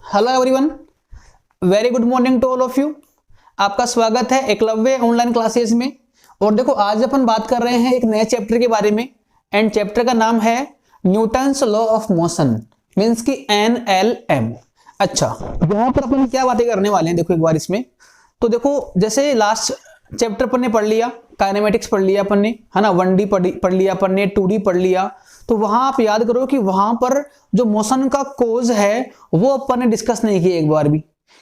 Hello everyone, very good morning to all of you. आपका स्वागत है एकलव्य ऑनलाइन क्लासेस में। और देखो, आज अपन बात कर रहे हैं एक नए चैप्टर के बारे में एंड चैप्टर का नाम है Newton's law of motion, means की NLM। अच्छा, यहाँ पर अपन क्या बातें करने वाले हैं देखो एक बार इसमें। तो देखो, जैसे लास्ट चैप्टर अपन ने पढ़ लिया, काइनेमेटिक्स पढ़ लिया अपन ने, है ना, 1D पढ़ लिया अपन ने, 2D पढ़ लिया। तो वहां आप याद करो कि वहां पर जो मोशन का कोज है वो अपन ने डिस्कस नहीं किया एक बार भी,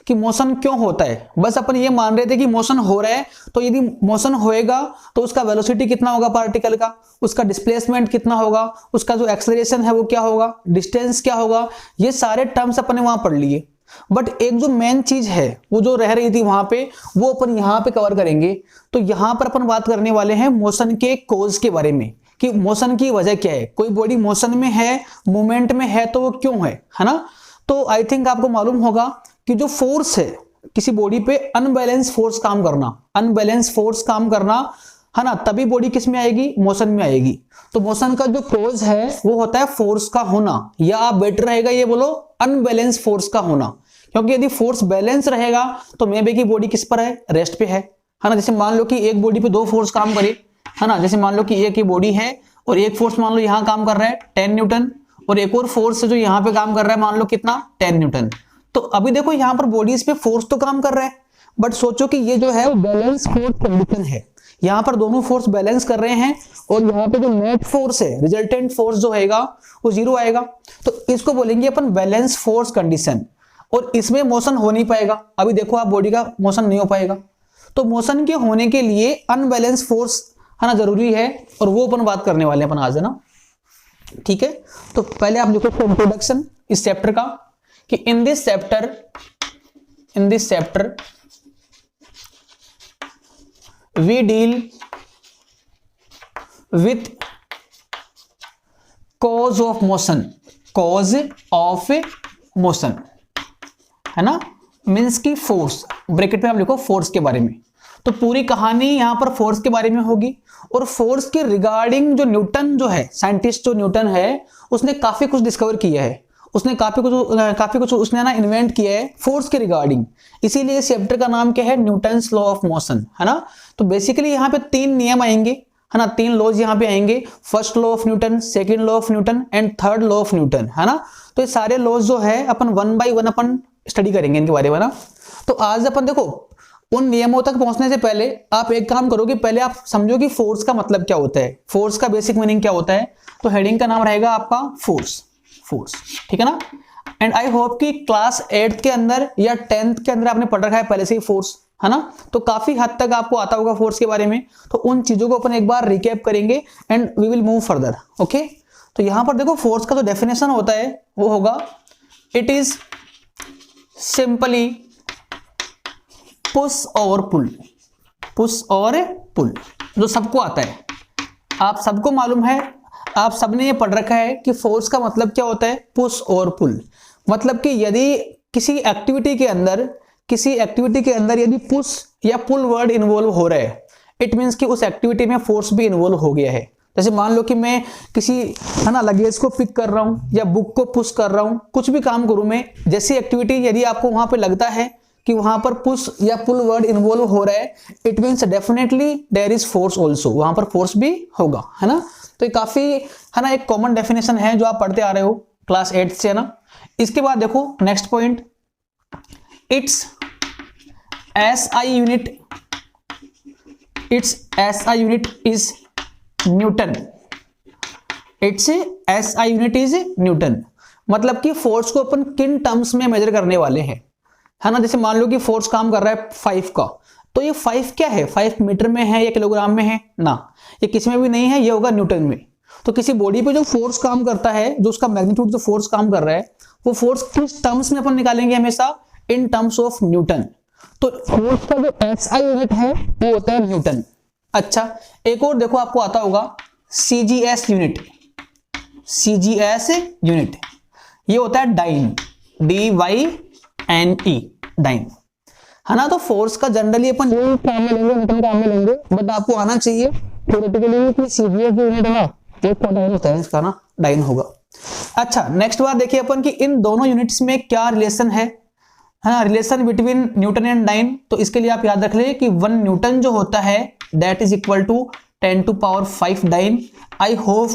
कि मोशन क्यों होता है। बस अपन ये मान रहे थे कि मोशन हो रहा है, तो यदि मोशन होएगा तो उसका वेलोसिटी कितना होगा पार्टिकल का, उसका डिस्प्लेसमेंट कितना होगा, उसका जो एक्सेलरेशन है वो क्या होगा, डिस्टेंस क्या होगा, ये सारे टर्म्स अपन ने वहां पढ़ लिए। बट एक जो मेन चीज है वो जो रह रही थी वहां पे, वो अपन यहाँ पे कवर करेंगे। तो यहाँ पर अपन बात करने वाले हैं मोशन के कोज के बारे में, कि मोशन की वजह क्या है। कोई बॉडी मोशन में है, मूवमेंट में है, तो वो क्यों है ना। तो आई थिंक आपको मालूम होगा कि जो फोर्स है किसी बॉडी पे, अनबैलेंस फोर्स काम करना, अनबैलेंस फोर्स काम करना, है ना, तभी बॉडी किस में आएगी, मोशन में आएगी। तो मोशन का जो कोज है वो होता है फोर्स का होना, या आप बेटर रहेगा ये बोलो अनबैलेंस फोर्स का होना। क्योंकि यदि फोर्स बैलेंस रहेगा तो मे बे की बॉडी किस पर है, रेस्ट पे है ना। जैसे मान लो कि एक बॉडी पे दो फोर्स काम करे, है ना। जैसे मान लो कि एक ही बॉडी है और एक फोर्स मान लो यहाँ काम कर रहा है 10 न्यूटन, और एक और फोर्स जो यहाँ पे काम कर रहा है मान लो कितना, 10 न्यूटन। तो अभी देखो यहाँ पर बॉडीज पे फोर्स तो काम कर रहा है, बट सोचो कि ये जो है वो बैलेंस फोर्स कंडीशन है। यहाँ पर दोनों फोर्स बैलेंस कर रहे हैं और यहाँ पे जो नेट फोर्स है, रिजल्टेंट फोर्स जो आएगा वो 0 आएगा। तो इसको बोलेंगे अपन बैलेंस फोर्स कंडीशन, और इसमें मोशन हो नहीं पाएगा। अभी देखो आप, बॉडी का मोशन नहीं हो पाएगा। तो मोशन के होने के लिए अनबैलेंस फोर्स, है ना, जरूरी है, और वो अपन बात करने वाले हैं अपन आज, है ना। ठीक है, तो पहले आप लिखो इंट्रोडक्शन इस चैप्टर का, कि in this chapter we deal with cause of motion, cause of motion, है ना, मीन्स की फोर्स, ब्रैकेट में आप लिखो फोर्स के बारे में। तो पूरी कहानी यहां पर फोर्स के बारे में होगी, और फोर्स के रिगार्डिंग जो न्यूटन जो है, साइंटिस्ट जो न्यूटन है, उसने काफी कुछ डिस्कवर किया है, उसने काफी कुछ उसने ना इन्वेंट किया है फोर्स के रिगार्डिंग। इसीलिए इस चैप्टर का नाम क्या है, न्यूटन्स लॉ ऑफ मोशन, है ना। तो बेसिकली यहाँ पे 3 नियम आएंगे, है ना, 3 लॉज यहाँ पे आएंगे। First law of Newton, second law of Newton and third law of Newton, है ना। तो ये सारे लॉज जो है अपन 1 by 1 अपन स्टडी करेंगे इनके बारे में ना। तो आज अपन देखो, उन नियमों तक पहुंचने से पहले आप एक काम करो कि पहले आप समझो कि फोर्स का मतलब क्या होता है, फोर्स का बेसिक मीनिंग क्या होता है। तो हेडिंग का नाम रहेगा आपका फोर्स, ठीक है ना। एंड आई होप कि क्लास 8th के अंदर या 10th के अंदर आपने पढ़ रखा है पहले से ही फोर्स, है ना। तो काफी हद तक आपको आता होगा फोर्स के बारे में। तो उन चीजों को अपन एक बार रिकैप करेंगे and we will move further, okay. तो यहां पर देखो, फोर्स का जो डेफिनेशन होता है वो होगा, इट इज सिंपली पुश और पुल, पुश और पुल, जो सबको आता है, आप सबको मालूम है, आप सबने ये पढ़ रखा है कि फोर्स का मतलब क्या होता है, पुश और पुल। मतलब कि यदि किसी एक्टिविटी के अंदर यदि पुश या पुल वर्ड इन्वॉल्व हो रहा है, इट मींस कि उस एक्टिविटी में फोर्स भी इन्वॉल्व हो गया है। जैसे मान लो कि मैं किसी, है ना, लगेज को पिक कर रहा हूं या बुक को पुश कर रहा हूं, कुछ भी काम करूं मैं, जैसी एक्टिविटी यदि आपको वहां पे लगता है कि वहां पर पुश या पुल वर्ड इन्वॉल्व हो रहा है, it means definitely there is force also, वहां पर फोर्स भी होगा, है ना। तो ये काफी, है ना, एक कॉमन डेफिनेशन है जो आप पढ़ते आ रहे हो क्लास 8 से, है ना। इसके बाद देखो next point, it's SI unit is Newton, it's SI unit is Newton. मतलब कि फोर्स को अपन किन टर्म्स में मेजर करने वाले हैं, है ना। जैसे मान लो कि फोर्स काम कर रहा है 5 का, तो ये 5 क्या है, 5 मीटर में है या किलोग्राम में है ना, ये किसी में भी नहीं है, ये होगा न्यूटन में। तो किसी बॉडी पे जो फोर्स काम करता है, जो उसका मैग्नीट्यूड जो फोर्स काम कर रहा है, वो फोर्स किस टर्म्स में अपन निकालेंगे, हमेशा इन टर्म्स ऑफ न्यूटन। तो फोर्स का जो SI यूनिट है वो होता है न्यूटन। अच्छा, एक और देखो आपको आता होगा CGS यूनिट, ये होता है डाइन, DYNE, डाइन, है ना। तो फोर्स का जनरली अपन काम में लेंगे, न्यूटन काम में लेंगे, बट आपको आना चाहिए थ्योरेटिकली कि CGS जो यूनिट है ना, 1.9 होता है इसका ना, डाइन होगा। अच्छा, नेक्स्ट बात देखिए अपन कि इन दोनों यूनिट्स में क्या रिलेशन है ना, relation between newton and dyne. तो इसके लिए आप याद रख ले कि 1 न्यूटन जो होता है that is equal to 10⁵ dyne. I hope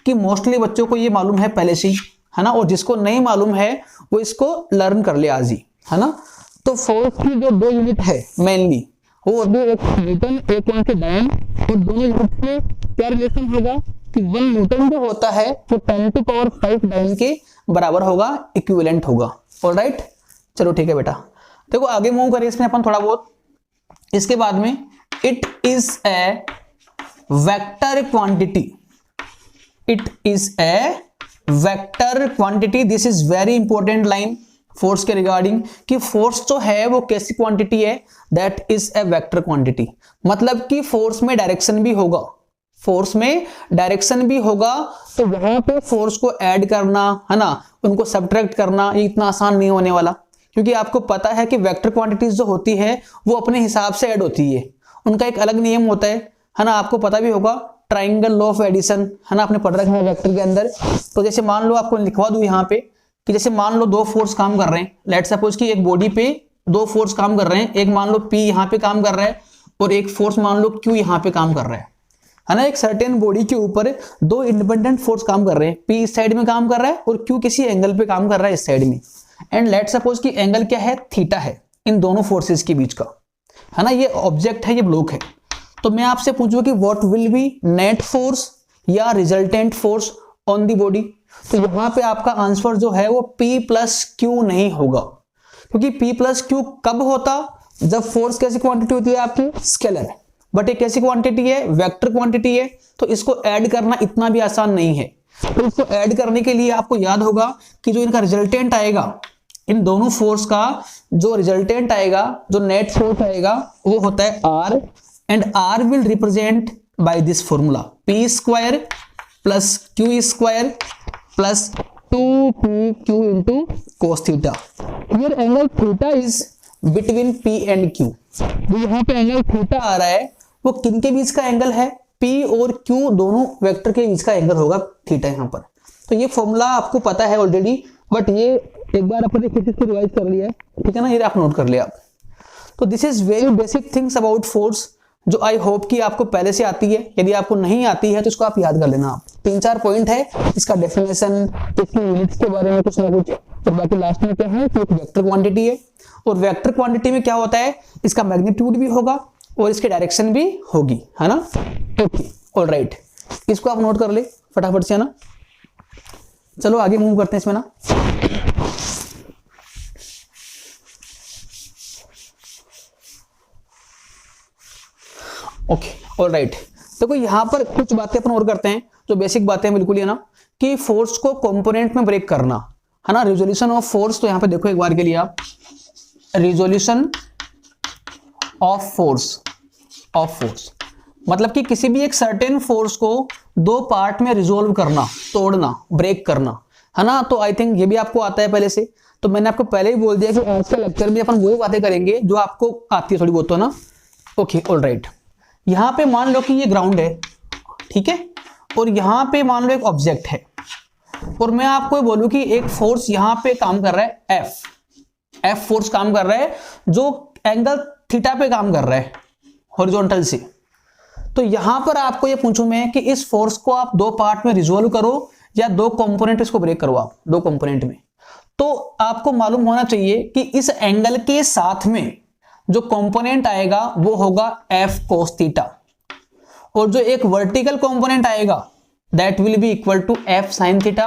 कि मोस्टली बच्चों को ये मालूम है पहले से ही, है ना, और जिसको नहीं मालूम है वो इसको लर्न कर ले आज ही, है ना। तो फोर्स की जो 2 यूनिट है मेनली वो अभी एक न्यूटन एक यहाँ से डाइन, और दोनों यूनिट में क्या रिलेशन होगा कि 1 न्यूटन जो होता है वो 10⁵ डाइन के बराबर होगा, इक्विवेलेंट होगा। ऑलराइट, चलो ठीक है बेटा। देखो आगे मूव करिए इसमें अपन थोड़ा बहुत। इसके बाद में it is a vector quantity, it is a vector quantity. This is very important line force के रिगार्डिंग कि फोर्स जो है वो कैसी क्वांटिटी है, that is a vector quantity. मतलब कि फोर्स में डायरेक्शन भी होगा, फोर्स में डायरेक्शन भी होगा। तो वहां पे फोर्स को ऐड करना, है ना, उनको सब्ट्रैक्ट करना ये इतना आसान नहीं होने वाला, क्योंकि आपको पता है कि वेक्टर क्वांटिटीज जो होती है वो अपने हिसाब से ऐड होती है, उनका एक अलग नियम होता है ना। आपको पता भी होगा ट्राइंगल लॉ ऑफ एडिशन, है ना, आपने पढ़ रखा है वेक्टर के अंदर। तो जैसे मान लो आपको लिखवा दूं यहाँ पे कि जैसे मान लो 2 फोर्स काम कर रहे हैं, लेट सपोज कि एक बॉडी पे 2 फोर्स काम कर रहे हैं, एक मान लो P यहाँ पे काम कर रहा है और एक फोर्स मान लो Q यहाँ पे काम कर रहा है ना। एक सर्टेन बॉडी के ऊपर 2 इंडिपेंडेंट फोर्स काम कर रहे हैं, P इस साइड में काम कर रहा है और Q किसी एंगल पे काम कर रहा है इस साइड में। एंड लेट सपोज कि एंगल क्या है, थीटा है इन दोनों फोर्सेस के बीच का, है ना। ये ऑब्जेक्ट है, ये ब्लॉक है। तो मैं आपसे पूछूं कि what will be net force या resultant force on the body. तो यहां पे आपका आंसर जो है वो P प्लस Q नहीं होगा, क्योंकि P प्लस Q कब होता, जब फोर्स कैसी क्वांटिटी होती है आपकी, स्केलर। बट एक कैसी क्वांटिटी है, वेक्टर क्वांटिटी है। तो इसको ऐड करना इतना भी आसान नहीं है। तो इसको ऐड करने के लिए आपको याद होगा कि जो इनका रिजल्टेंट आएगा, इन दोनों फोर्स का जो रिजल्टेंट आएगा, जो नेट फोर्स आएगा वो होता है R, and R will represent by this formula P² plus Q² plus 2PQ into cos theta. Here angle theta is between P and Q। जो यहाँ पे एंगल थीटा आ रहा है वो किन के बीच का एंगल है, P और Q दोनों वेक्टर के बीच का एंगल होगा थीटा यहाँ पर। तो ये फॉर्मूला आपको पता है ऑलरेडी, बट ये एक बार अपन फिर से रिवाइज कर लिया है, ठीक है ना, ये आप नोट कर लिया आप। तो this is very basic things about force, जो आई होप कि आपको पहले से आती है। यदि आपको नहीं आती है तो इसको आप याद कर लेना। आप 3-4 पॉइंट है, इसका डेफिनेशन, इसकी यूनिट्स के बारे में कुछ ना कुछ, और बाकी लास्ट में क्या है कि एक वेक्टर क्वांटिटी है, और वेक्टर क्वांटिटी में क्या होता है, इसका मैग्नीट्यूड भी होगा और इसकी डायरेक्शन भी होगी, है ना। ओके, ऑलराइट, इसको आप नोट कर ले फटाफट से, है ना। चलो आगे मूव करते हैं इसमें ना। Okay, alright. देखो यहाँ पर कुछ बातें अपन और करते हैं जो बेसिक बातें हैं बिल्कुल, है ना, कि फोर्स को कंपोनेंट में ब्रेक करना, है ना। रिजोल्यूशन ऑफ फोर्स, तो यहाँ पे देखो एक बार के लिए आप, रिजोल्यूशन ऑफ फोर्स, मतलब कि किसी भी एक सर्टेन फोर्स को 2 पार्ट में रिजोल्व करना, तोड़ना, ब्रेक करना, है ना। तो आई थिंक ये भी आपको आता है पहले से। तो मैंने आपको पहले ही बोल दिया कि आज के लेक्चर में अपन वही बातें करेंगे जो आपको आती है थोड़ी बहुत, तो ना। Okay, alright. यहां पे मान लो कि ये ग्राउंड है, ठीक है, और यहां पे मान लो एक ऑब्जेक्ट है, और मैं आपको बोलूं कि एक फोर्स यहां पे काम कर रहा है, एफ फोर्स काम कर रहा है, जो एंगल थीटा पे काम कर रहा है हॉरिजॉन्टल से। तो यहां पर आपको ये पूछूं मैं कि इस फोर्स को आप 2 पार्ट में रिजोल्व करो या 2 कंपोनेंट इसको ब्रेक करो आप 2 कंपोनेंट में। तो आपको मालूम होना चाहिए कि इस एंगल के साथ में जो कंपोनेंट आएगा वो होगा F cos थीटा, और जो एक वर्टिकल कंपोनेंट आएगा that will be equal to F sin theta.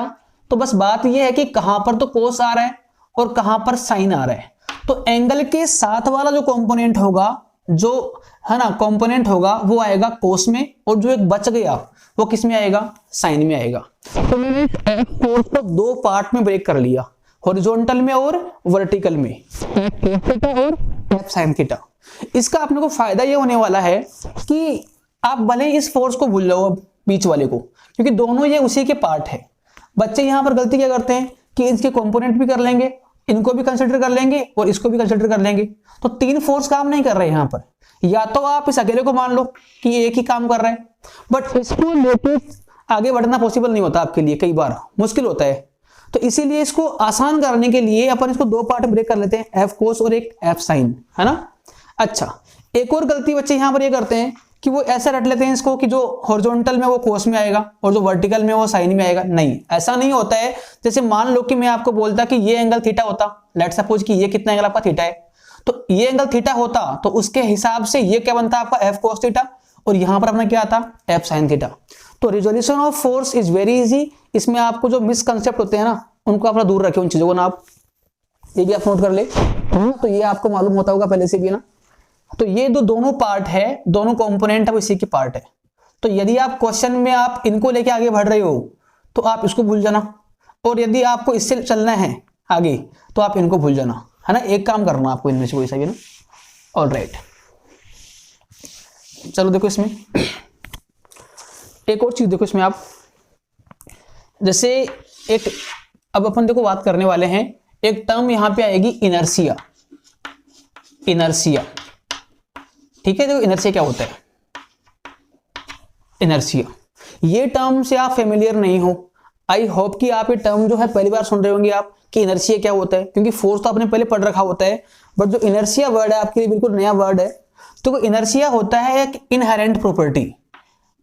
तो बस बात ये है कि कहां पर तो cos आ रहा है और कहां पर sin आ रहा है। तो एंगल के साथ वाला जो कंपोनेंट होगा, जो है ना कंपोनेंट होगा, वो आएगा cos में, और जो एक बच गया वो किस में आएगा, sin में आएगा। तो मैंने F फोर्स को 2 पार्ट में ब्रेक कर लिया, हॉरिजॉन्टल में और वर्टिकल में, F cos थीटा और F sin थीटा। इसका अपने को फायदा ये होने वाला है कि आप भले इस फोर्स को भूल जाओ अब बीच वाले को, क्योंकि दोनों ये उसी के पार्ट है। बच्चे यहाँ पर गलती क्या करते हैं कि इसके कंपोनेंट भी कर लेंगे, इनको भी कंसिडर कर लेंगे और इसको भी कंसिडर कर लेंगे। तो 3 फोर्स काम नहीं कर रहे यहाँ पर। या तो आप इस अकेले को मान लो कि एक ही काम कर रहा है, बट इसको लेके आगे बढ़ना पॉसिबल नहीं होता आपके लिए, कई बार मुश्किल होता है। तो इसीलिए इसको आसान करने के लिए अपन इसको दो पार्ट ब्रेक कर लेते हैं, एफ कोस और एक एफ साइन, है ना। अच्छा, एक और गलती बच्चे यहां पर ये करते हैं कि वो ऐसा रट लेते हैं इसको कि जो हॉरिजॉन्टल में वो कोस में आएगा और जो वर्टिकल में वो साइन में आएगा। नहीं, ऐसा नहीं होता है। जैसे मान लो कि मैं आपको बोलता कि ये एंगल थीटा होता, लेट्स सपोज कि ये कितना एंगल आपका थीटा है, तो ये एंगल थीटा होता तो उसके हिसाब से ये क्या बनता आपका एफ कोस थीटा, और यहां पर अपना क्या आता एफ साइन थीटा। तो resolution of force is very easy. इसमें आपको जो मिसकंसेप्ट होते हैं ना उनको अपना दूर रखें, उन चीजों को ना आप, ये भी आप नोट कर ले। तो ये आपको मालूम होता होगा पहले से भी ना। तो ये जो दोनों पार्ट है, दोनों कंपोनेंट है, वो इसी की पार्ट है। तो यदि आप क्वेश्चन में आप इनको लेके आगे बढ़ रहे हो तो आप इसको भूल जाना, और यदि आपको इससे चलना है आगे तो आप इनको भूल जाना, है ना। एक काम करना आपको इनमें से कोई सा भी ना। ऑलराइट, चलो देखो इसमें एक और चीज देखो इसमें आप, जैसे एक, अब अपन देखो बात करने वाले हैं, एक टर्म यहां पे आएगी इनर्शिया। इनर्शिया, ठीक है। देखो इनर्शिया क्या होता है, इनर्शिया, ये टर्म से आप फेमिलियर नहीं हो। आई होप कि आप ये टर्म जो है पहली बार सुन रहे होंगे आप कि इनर्शिया क्या होता है, क्योंकि फोर्स तो आपने पहले पढ़ रखा होता है, बट जो इनर्शिया वर्ड है आपके लिए बिल्कुल नया वर्ड है। तो इनर्शिया होता है एक इनहेरेंट प्रॉपर्टी,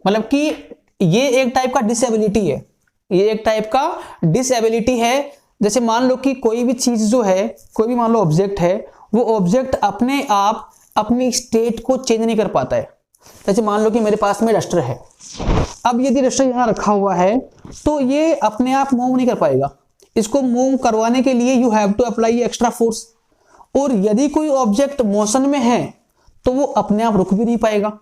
मतलब कि ये एक टाइप का डिसेबिलिटी है, ये एक टाइप का डिसेबिलिटी है। जैसे मान लो कि कोई भी चीज जो है, कोई भी मान लो ऑब्जेक्ट है, वो ऑब्जेक्ट अपने आप अपनी स्टेट को चेंज नहीं कर पाता है। जैसे मान लो कि मेरे पास में डस्टर है, अब यदि डस्टर यहां रखा हुआ है तो ये अपने आप मूव नहीं कर पाएगा। इसको मूव करवाने के लिए you have to apply extra force. और यदि कोई ऑब्जेक्ट मोशन में है तो वो अपने आप रुक भी नहीं पाएगा।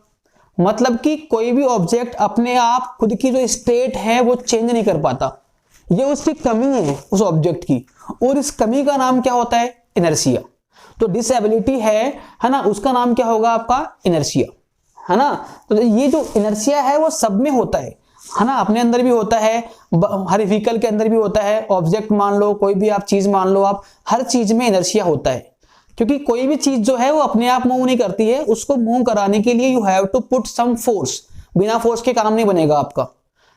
मतलब कि कोई भी ऑब्जेक्ट अपने आप खुद की जो स्टेट है वो चेंज नहीं कर पाता, ये उसकी कमी है उस ऑब्जेक्ट की, और इस कमी का नाम क्या होता है, इनर्शिया। तो डिसेबिलिटी है ना, उसका नाम क्या होगा आपका, इनर्शिया, है ना। तो ये जो इनर्शिया है वो सब में होता है ना, अपने अंदर भी होता है, हर व्हीकल के अंदर भी होता है, ऑब्जेक्ट मान लो, कोई भी आप चीज मान लो, आप हर चीज में इनर्शिया होता है। क्योंकि कोई भी चीज जो है वो अपने आप मूव नहीं करती है, उसको मूव कराने के लिए you have to put some force, बिना फोर्स के काम नहीं बनेगा आपका,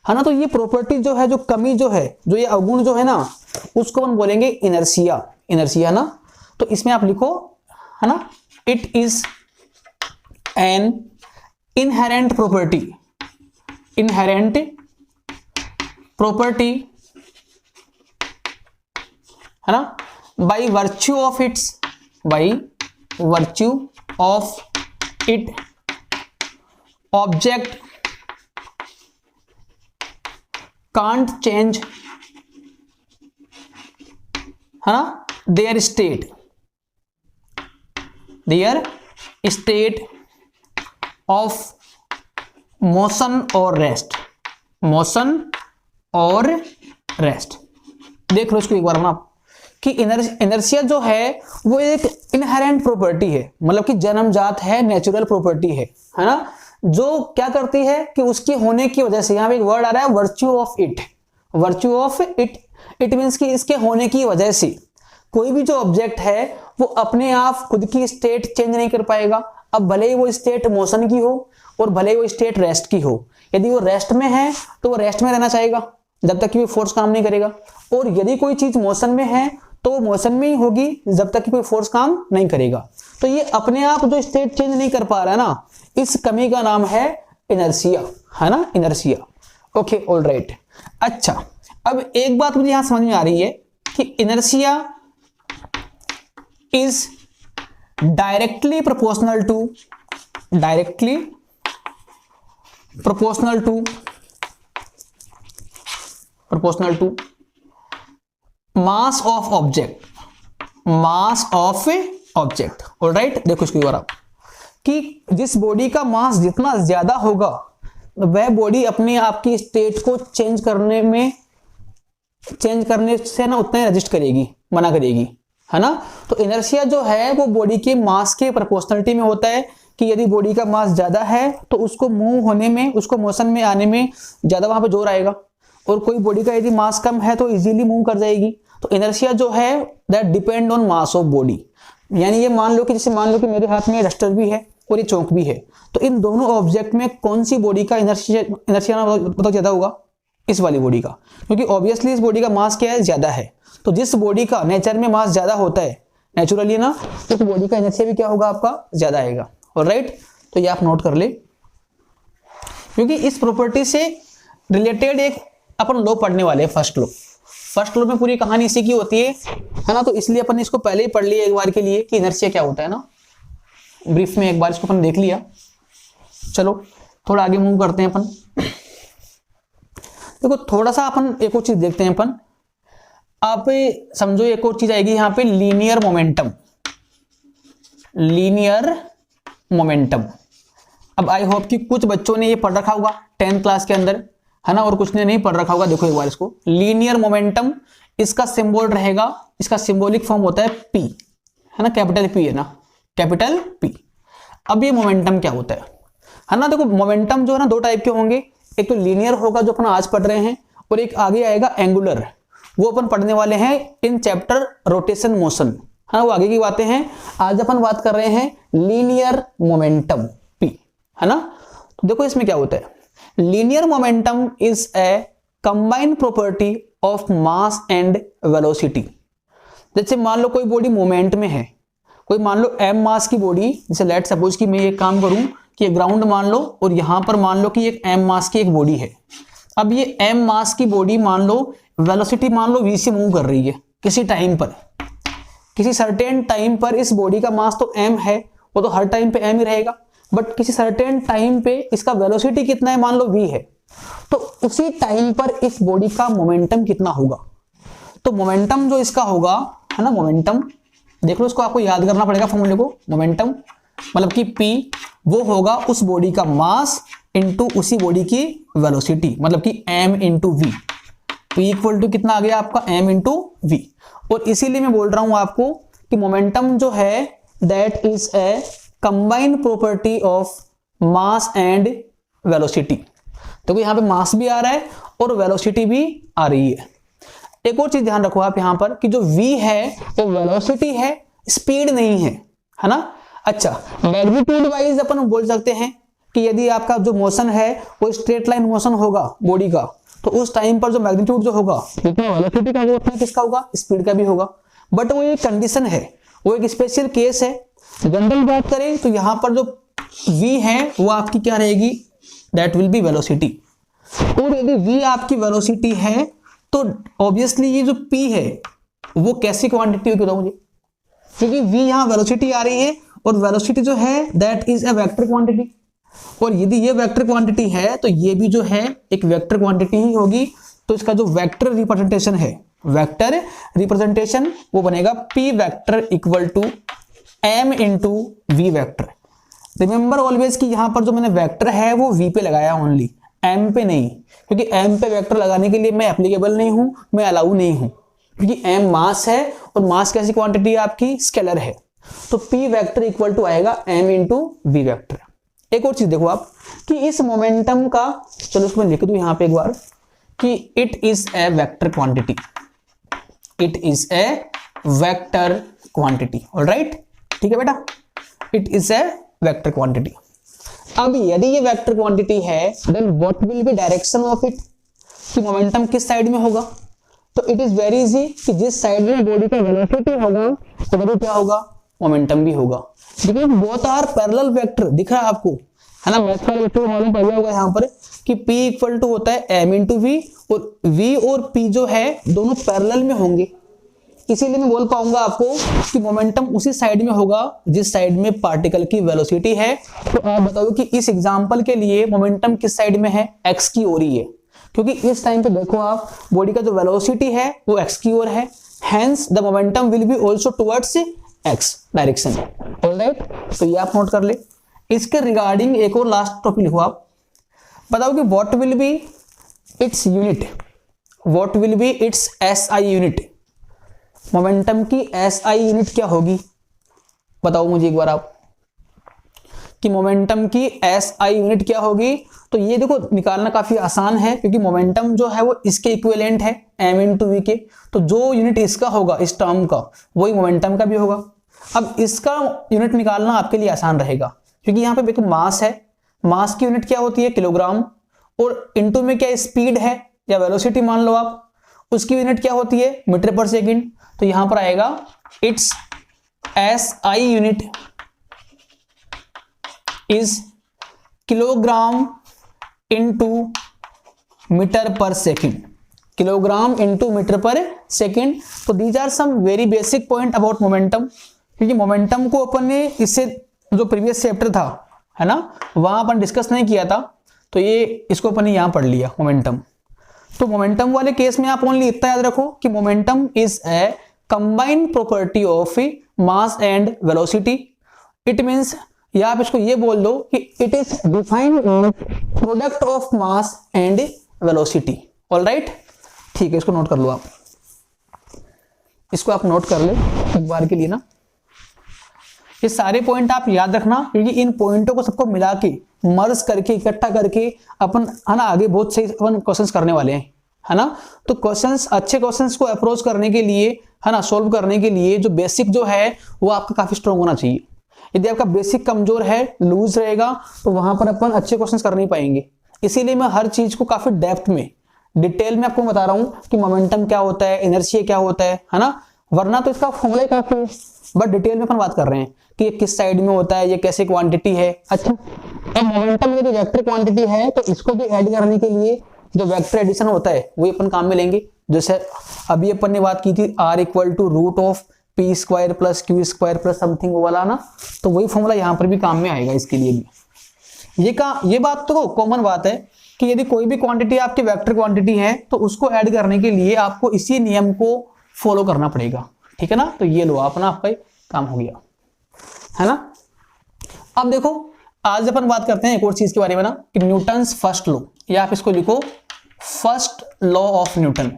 है ना। तो ये प्रॉपर्टी जो है, जो कमी जो है, जो ये अवगुण जो है ना, उसको हम बोलेंगे इनर्शिया, इनर्शिया ना। तो इसमें आप लिखो, है ना, it is an inherent property, inherent property, है ना, by virtue of its, by virtue of it object can't change, है ना, their state of motion or rest, motion और rest। देख लो इसको एक बार ना कि इनर्शिया जो है वो एक इनहेरेंट प्रॉपर्टी है, मतलब कि जन्मजात है, नेचुरल प्रॉपर्टी है ना, जो क्या करती है कि उसके होने की वजह से, यहाँ पे एक वर्ड आ रहा है virtue of it, virtue of it, it means कि इसके होने की वजह से कोई भी जो ऑब्जेक्ट है वो अपने आप खुद की स्टेट चेंज नहीं कर पाएगा। अब भले ही वो स्टेट मोशन की हो और भले ही वो स्टेट रेस्ट की हो, यदि वो रेस्ट में है तो वो रेस्ट में रहना चाहेगा जब तक कि वो फोर्स काम नहीं करेगा, और यदि कोई चीज मोशन में है तो वो मोशन में ही होगी जब तक कि कोई फोर्स काम नहीं करेगा। तो ये अपने आप जो स्टेट चेंज नहीं कर पा रहा है ना, इस कमी का नाम है इनर्शिया, है ना, इनर्शिया। Okay, alright. अच्छा, अब एक बात मुझे यहां समझ में आ रही है कि inertia is directly proportional to mass of object, alright. देखो इसकी बार आप कि जिस बॉडी का मास जितना ज्यादा होगा वह बॉडी अपने आप की स्टेट को चेंज करने से ना उतना ही रजिस्ट करेगी, मना करेगी, है ना। तो इनर्शिया जो है वो बॉडी के मास के प्रोपोर्शनलिटी में होता है कि यदि बॉडी का मास ज्यादा है तो उसको मूव होने में, उसको मोशन में आने में ज्यादा वहां पे जोर आएगा, और कोई बॉडी का यदि मास कम है तो इजीली मूव कर जाएगी। तो इनर्शिया जो है that depend on mass of body. यानी ये मान लो कि जैसे मान लो कि मेरे हाथ में डस्टर भी है और ये चौक भी है, तो इन दोनों ऑब्जेक्ट में कौन सी बॉडी का इनर्शिया बहुत ज्यादा होगा, इस वाली बॉडी का, क्योंकि ऑब्वियसली इस बॉडी का मास क्या है, ज्यादा है। तो जिस बॉडी का नेचर में मास ज्यादा होता है नेचुरली ना, तो उस बॉडी का एनर्जी भी क्या होगा आपका, ज्यादा आएगा। ऑलराइट, तो ये आप नोट कर ले, क्योंकि इस प्रॉपर्टी से रिलेटेड एक अपन लॉ पढ़ने वाले हैं, फर्स्ट लॉ में पूरी कहानी इसी की होती है ना। तो इसलिए अपन इसको पहले ही पढ़ लिया एक बार के लिए कि इनर्शिया क्या होता है ना, ब्रीफ में एक बार इसको अपन देख लिया। चलो थोड़ा आगे मूव करते हैं अपन। देखो थोड़ा सा अपन एक और चीज देखते हैं अपन, आप समझो एक और चीज आएगी यहाँ पे, लीनियर मोमेंटम। लीनियर मोमेंटम, अब आई होप कि कुछ बच्चों ने ये पढ़ रखा होगा 10th क्लास के अंदर, है ना, और कुछ ने नहीं पढ़ रखा होगा। देखो एक बार इसको, लीनियर मोमेंटम, इसका सिंबल रहेगा, इसका सिंबॉलिक फॉर्म होता है पी, है ना, कैपिटल पी है ना, कैपिटल पी। अब ये मोमेंटम क्या होता है ना। देखो मोमेंटम जो है ना दो टाइप के होंगे, एक तो लीनियर होगा जो अपन आज पढ़ रहे हैं, और एक आगे आएगा एंगुलर, वो अपन पढ़ने वाले हैं इन चैप्टर रोटेशन मोशन, है ना, वो आगे की बातें हैं। आज अपन बात कर रहे हैं लीनियर मोमेंटम पी, है ना। तो देखो इसमें क्या होता है, linear momentum is a combined property of mass and velocity. जैसे मान लो कोई बॉडी मोमेंट में है, कोई मान लो m मास की बॉडी, जैसे लेट सपोज कि मैं ये काम करूं कि ये ग्राउंड मान लो, और यहां पर मान लो कि एक m मास की एक बॉडी है। अब ये m मास की बॉडी मान लो वेलोसिटी मान लो v से मूव कर रही है किसी टाइम पर, किसी सर्टेन टाइम पर इस बॉडी का मास तो m है, वो तो हर टाइम पे m ही रहेगा, बट किसी सर्टेन टाइम पे इसका वेलोसिटी कितना है, मान लो v है, तो उसी टाइम पर इस बॉडी का मोमेंटम कितना होगा। तो मोमेंटम जो इसका होगा, है ना, मोमेंटम देख लो, इसको आपको याद करना पड़ेगा फॉर्मूले को। मोमेंटम मतलब कि p वो होगा उस बॉडी का मास इंटू उसी बॉडी की वेलोसिटी, मतलब कि m into V. p equal to कितना आ गया आपका, m इंटू वी। और इसीलिए मैं बोल रहा हूं आपको कि मोमेंटम जो है that is a combined property of mass and velocity. तो यहाँ पे मास भी आ रहा है और वेलोसिटी भी आ रही है। एक और चीज ध्यान रखो आप यहाँ पर कि जो v है वो वेलोसिटी है, स्पीड नहीं है ना। अच्छा, मैग्नीट्यूड वाइज अपन बोल सकते हैं कि यदि आपका जो मोशन है वो स्ट्रेट लाइन मोशन होगा बॉडी का, तो उस टाइम पर जो मैग्नीट्यूड जो होगा जितना वेलोसिटी का होगा उतना किसका होगा, स्पीड का भी होगा। बट वो एक कंडीशन है, वो एक स्पेशल केस है। जनरल बात करें तो यहाँ पर जो v है वो आपकी क्या रहेगी, दैट विल बी वेलोसिटी। और यदि v आपकी वेलोसिटी है तो ऑब्वियसली ये जो p है वो कैसी क्वांटिटी होगी बताओ मुझे, क्योंकि v यहाँ वेलोसिटी आ रही है और वेलोसिटी जो है that is a vector quantity, और यदि ये वेक्टर क्वांटिटी है तो ये भी जो है एक वेक्टर क्वांटिटी ही होगी। तो इसका जो वेक्टर रिप्रेजेंटेशन है, वेक्टर रिप्रेजेंटेशन वो बनेगा p vector equal to m into V vector. Remember always कि यहां पर जो मैंने वेक्टर है वो v पे लगाया ओनली, m पे नहीं, क्योंकि m पे वेक्टर लगाने के लिए मैं एप्लीकेबल नहीं हूं, मैं अलाउ नहीं हूं, क्योंकि m मास है और मास कैसी क्वांटिटी है आपकी, स्केलर है। तो p वेक्टर इक्वल टू आएगा m इंटू वी वेक्टर। एक और चीज देखो आप कि इस मोमेंटम का, चलो इसको मैं लिख दूं यहां पे एक बार कि it is a vector quantity, it is a vector quantity. Alright, ठीक है बेटा, it is a vector quantity. अब यदि ये वेक्टर क्वांटिटी है then what will be direction of it, कि मोमेंटम किस साइड में होगा। तो इट इज वेरी इजी कि जिस साइड में बॉडी का वेलोसिटी होगा तो वही क्या होगा, मोमेंटम भी होगा, because both are parallel vector. दिख रहा है आपको, है ना, मैथ वाले बच्चों को मालूम पड़ गया होगा यहाँ पर कि p इक्वल टू होता है m इंटू वी, और v और p जो है दोनों पैरेलल में होंगे। इसीलिए मैं बोल पाऊंगा आपको कि मोमेंटम उसी साइड में होगा जिस साइड में पार्टिकल की वेलोसिटी है। तो आप बताओ कि इस एग्जांपल के लिए मोमेंटम किस साइड में है, x की ओर ही है, क्योंकि इस टाइम पे देखो आप बॉडी का जो वेलोसिटी है वो x की ओर है, hence the momentum will be also towards x direction. Alright, तो ये आप नोट कर ले। इसके रिगार्डिंग एक और लास्ट टॉपिक लिखो आप, बताओ कि what will B its unit, what will B it's SI unit. Momentum की SI यूनिट क्या होगी, बताओ मुझे एक बार आप कि मोमेंटम की SI यूनिट क्या होगी। तो ये देखो निकालना काफी आसान है, क्योंकि मोमेंटम जो है वो इसके इक्विवेलेंट है m इंटू वी के, तो जो यूनिट इसका होगा इस टर्म का वही मोमेंटम का भी होगा। अब इसका यूनिट निकालना आपके लिए आसान रहेगा, क्योंकि यहाँ पे देखो मास है, मास की यूनिट क्या होती है, किलोग्राम, और इंटू में क्या स्पीड है, या वेलोसिटी मान लो आप, उसकी यूनिट क्या होती है, मीटर पर सेकंड। तो यहां पर आएगा it's SI unit is kilogram into metre per second, kilogram into metre per second. तो these are some very basic point about momentum, क्योंकि मोमेंटम को अपन ने इससे जो प्रीवियस चैप्टर था है ना, वहां अपन डिस्कस नहीं किया था, तो ये इसको अपन ने यहां पढ़ लिया मोमेंटम। तो मोमेंटम वाले केस में आप ओनली इतना याद रखो कि momentum is a combined property of mass and velocity. It means, या आप इसको ये बोल दो कि it is defined as product of mass and velocity. Alright, ठीक है, इसको नोट कर लो आप, इसको आप नोट कर ले एक बार के लिए ना। ये सारे पॉइंट आप याद रखना, क्योंकि इन पॉइंटों को सबको मिला के मर्ज करके इकट्ठा करके अपन है ना आगे बहुत सही अपन क्वेश्चंस करने वाले हैं, है ना। तो क्वेश्चंस, अच्छे क्वेश्चंस को अप्रोच करने के लिए है ना, सोल्व करने के लिए जो बेसिक जो है वो आपका काफी स्ट्रॉन्ग होना चाहिए। यदि आपका बेसिक कमजोर है, लूज रहेगा, तो वहां पर अपन अच्छे क्वेश्चंस कर नहीं पाएंगे। इसीलिए मैं हर चीज को काफी डेप्थ में, डिटेल में आपको बता रहा हूं कि मोमेंटम क्या होता है, इनर्शिया क्या होता है ना। वरना तो इसका फॉर्मूला ही काफी, बट डिटेल में अपन बात कर रहे हैं कि ये किस साइड में होता है, ये कैसे क्वांटिटी है। अच्छा, अब मोमेंटम यदि वेक्टर क्वांटिटी है तो इसको भी ऐड करने के लिए जो वेक्टर एडिशन होता है वही अपन काम में लेंगे। जैसे अभी अपन ने बात की थी R equal to root of P square plus Q square plus something वो वाला ना, तो वही फॉर्मूला यहाँ पर भी काम में आएगा इसके लिए भी। ये बात तो कॉमन बात है कि यदि कोई भी क्वांटिटी आपकी वेक्टर क्वांटिटी है तो उसको ऐड करने के लिए आपको इसी नियम को फॉलो करना पड़ेगा, ठीक है ना। तो ये लो अपना आपका काम हो गया, है ना। अब देखो, आज अपन बात करते हैं एक और चीज के बारे में ना, कि न्यूटन्स फर्स्ट लॉ, या आप इसको लिखो फर्स्ट लॉ ऑफ न्यूटन।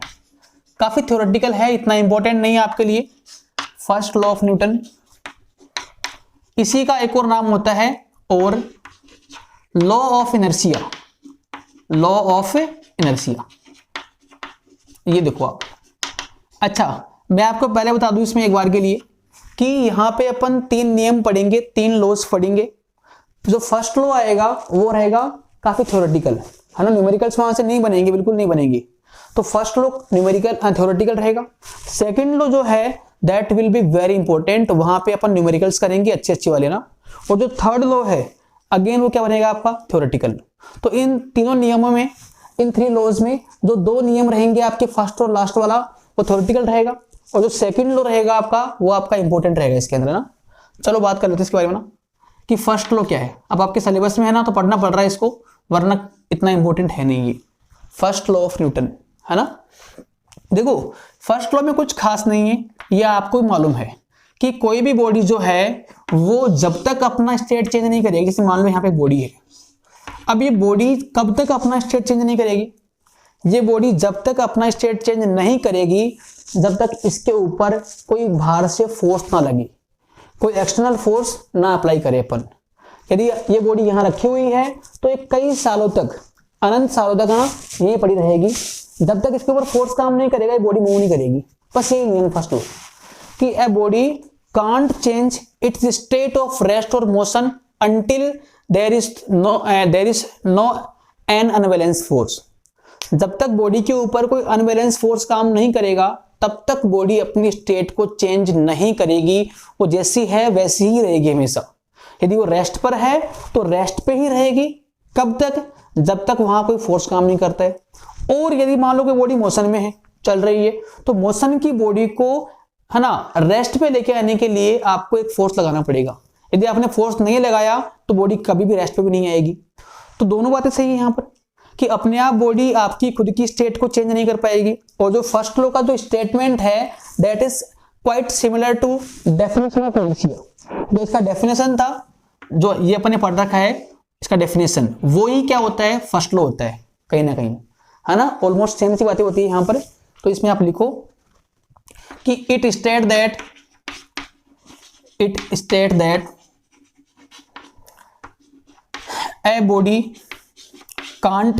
काफी थ्योरेटिकल है, इतना इंपॉर्टेंट नहीं है आपके लिए। फर्स्ट लॉ ऑफ न्यूटन, इसी का एक और नाम होता है और law of inertia, law of inertia. ये देखो आप, अच्छा मैं आपको पहले बता दूं इसमें एक बार के लिए कि यहां पे अपन 3 नियम पढ़ेंगे, 3 लॉज पढ़ेंगे। जो फर्स्ट लॉ आएगा वो रहेगा काफी थ्योरेटिकल, है ना, न्यूमेरिकल्स वहां से नहीं बनेंगे, बिल्कुल नहीं बनेंगे। तो फर्स्ट लॉ न्यूमेरिकल थ्योरेटिकल रहेगा। सेकंड लॉ जो है that will be very important, वहां पे अपन न्यूमेरिकल्स करेंगे अच्छे वाले ना। और जो थर्ड लॉ है अगेन वो क्या बनेगा आपका, थ्योरेटिकल। तो इन तीनों नियमों में, इन 3 लॉज में जो 2 नियम रहेंगे आपके फर्स्ट और लास्ट वाला वो थ्योरेटिकल रहेगा, और जो सेकंड लॉ रहेगा आपका वो आपका इंपॉर्टेंट रहेगा इसके अंदर ना। चलो बात कर लेते हैं इसके बारे में ना कि फर्स्ट लॉ क्या है। अब आपके सिलेबस में है ना, तो पढ़ना पड़ रहा है इसको, वरना इतना इंपॉर्टेंट है नहीं ये फर्स्ट लॉ ऑफ न्यूटन, है ना। देखो फर्स्ट लॉ में कुछ खास नहीं है, ये आपको मालूम है कि कोई भी बॉडी जो है वो जब तक अपना स्टेट चेंज नहीं करेगी, जैसे मान लो यहाँ पे बॉडी है, अब ये बॉडी कब तक अपना स्टेट चेंज नहीं करेगी, ये बॉडी जब तक अपना स्टेट चेंज नहीं करेगी जब तक इसके ऊपर कोई बाहर से फोर्स ना लगे, कोई एक्सटर्नल फोर्स ना अप्लाई करे अपन। यदि ये बॉडी यहाँ रखी हुई है तो ये कई सालों तक, अनंत सालों तक हाँ यहीं पड़ी रहेगी, जब तक इसके ऊपर फोर्स काम नहीं करेगा ये बॉडी मूव नहीं करेगी। बस यही नियम फर्स्ट लॉ कि a body can't change its state of rest और motion until there is no an unbalance force. जब तक बॉडी के ऊपर कोई अनबैलेंस फोर्स काम नहीं करेगा तब तक बॉडी अपनी स्टेट को चेंज नहीं करेगी, वो जैसी है वैसी ही रहेगी हमेशा। यदि वो रेस्ट पर है तो रेस्ट पे ही रहेगी, कब तक, जब तक वहां कोई फोर्स काम नहीं करता है। और यदि मान लो कि बॉडी मोशन में है, चल रही है, तो मोशन की बॉडी को है ना रेस्ट पे लेके आने के लिए आपको एक फोर्स लगाना पड़ेगा। यदि आपने फोर्स नहीं लगाया तो बॉडी कभी भी रेस्ट पे भी नहीं आएगी। तो दोनों बातें सही है यहाँ पर कि अपने आप बॉडी आपकी खुद की स्टेट को चेंज नहीं कर पाएगी। और जो फर्स्ट लॉ का जो स्टेटमेंट है that is quite similar to definition of inertia. जो इसका डेफिनेशन था, जो ये अपने पढ़ रखा है, इसका डेफिनेशन वो ही क्या होता है, फर्स्ट लॉ होता है कहीं ना कहीं, है ना। ऑलमोस्ट सेम सी बातें होती है यहाँ पर। तो इसमें आप लिखो कि it state that a body can't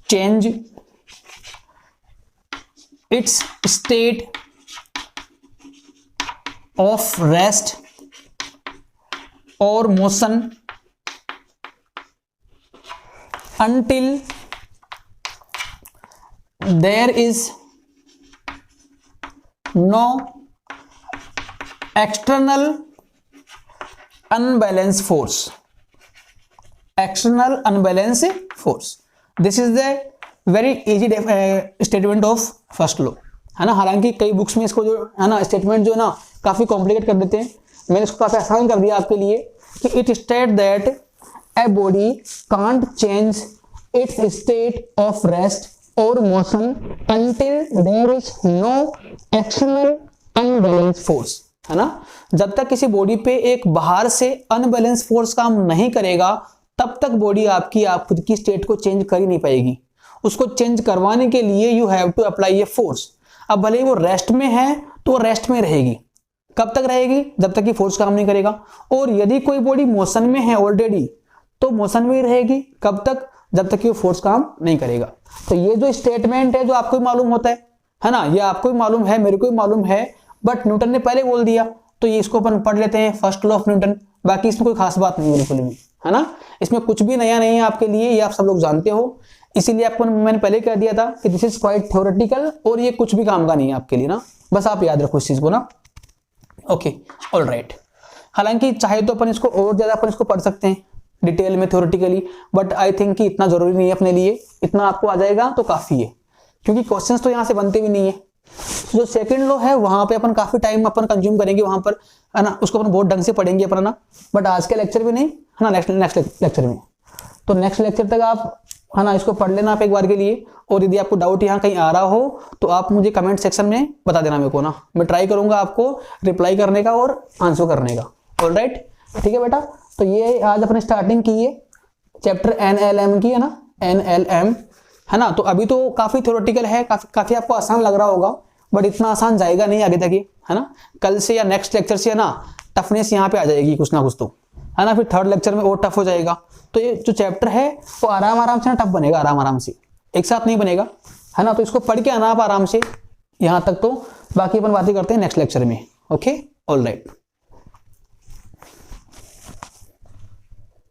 change its state of rest or motion until there is no external unbalance force, external unbalance force, this is the very easy statement of first law, है ना। हालांकि कई books में इसको जो है ना statement जो है ना काफी कॉम्प्लिकेट कर देते हैं, मैंने इसको काफी आसान कर दिया आपके लिए कि it state that a body can't change its state of rest और motion until there is no external unbalance force, है ना। जब तक किसी बॉडी पे एक बाहर से अनबैलेंस फोर्स काम नहीं करेगा तब तक बॉडी आपकी आप खुद की स्टेट को चेंज कर ही नहीं पाएगी। उसको चेंज करवाने के लिए you have to apply a force. अब भले ही वो रेस्ट में है तो रेस्ट में रहेगी, कब तक रहेगी, जब तक कि फोर्स काम नहीं करेगा। और यदि कोई बॉडी मोशन में है ऑलरेडी तो मोशन में ही रहेगी, कब तक, जब तक कि वो फोर्स काम नहीं करेगा। तो ये जो स्टेटमेंट है जो आपको भी मालूम होता है ना, ये आपको भी मालूम है, मेरे को भी मालूम है, बट न्यूटन ने पहले बोल दिया तो ये इसको अपन पढ़ लेते हैं, फर्स्ट लॉ ऑफ न्यूटन। बाकी इसमें कोई खास बात नहीं है बिल्कुल भी, है ना। इसमें कुछ भी नया नहीं है आपके लिए, ये आप सब लोग जानते हो, इसीलिए आपको मैंने पहले कह दिया था कि दिस इज क्वाइट थ्योरेटिकल और ये कुछ भी काम का नहीं है आपके लिए ना, बस आप याद रखो इस चीज को ना। Okay, alright. हालांकि चाहे तो अपन इसको और ज्यादा अपन इसको पढ़ सकते हैं डिटेल में थ्योरेटिकली, बट आई थिंक कि इतना जरूरी नहीं है अपने लिए, इतना आपको आ जाएगा तो काफी है, क्योंकि क्वेश्चंस तो यहाँ से बनते भी नहीं है। जो सेकंड लॉ है वहां पे अपन काफी टाइम अपन कंज्यूम करेंगे वहां पर, है ना, उसको अपन बहुत ढंग से पढ़ेंगे अपन ना, बट आज के लेक्चर में नहीं, है ना, नेक्स्ट लेक्चर में। तो नेक्स्ट लेक्चर तक आप, है ना, इसको पढ़ लेना आप एक बार के लिए। और यदि आपको डाउट यहाँ कहीं आ रहा हो तो आप मुझे कमेंट सेक्शन में बता देना मेरे को ना, मैं ट्राई करूंगा आपको रिप्लाई करने का और आंसर करने का। ऑलराइट, ठीक है बेटा। तो ये आज अपने स्टार्टिंग की है चैप्टर NLM की, है ना, NLM, है ना। तो अभी तो काफी थ्योरेटिकल है, काफी आपको आसान लग रहा होगा, बट इतना आसान जाएगा नहीं आगे तक, है ना। कल से या नेक्स्ट लेक्चर से, है ना, टफनेस यहाँ पे आ जाएगी कुछ ना कुछ तो, है ना। फिर थर्ड लेक्चर में और टफ हो जाएगा। तो ये जो चैप्टर है वो आराम से ना टफ बनेगा, आराम से, एक साथ नहीं बनेगा, है ना। तो इसको पढ़ के आना आप आराम से यहाँ तक। तो बाकी अपन बातें करते हैं नेक्स्ट लेक्चर में। Okay, alright.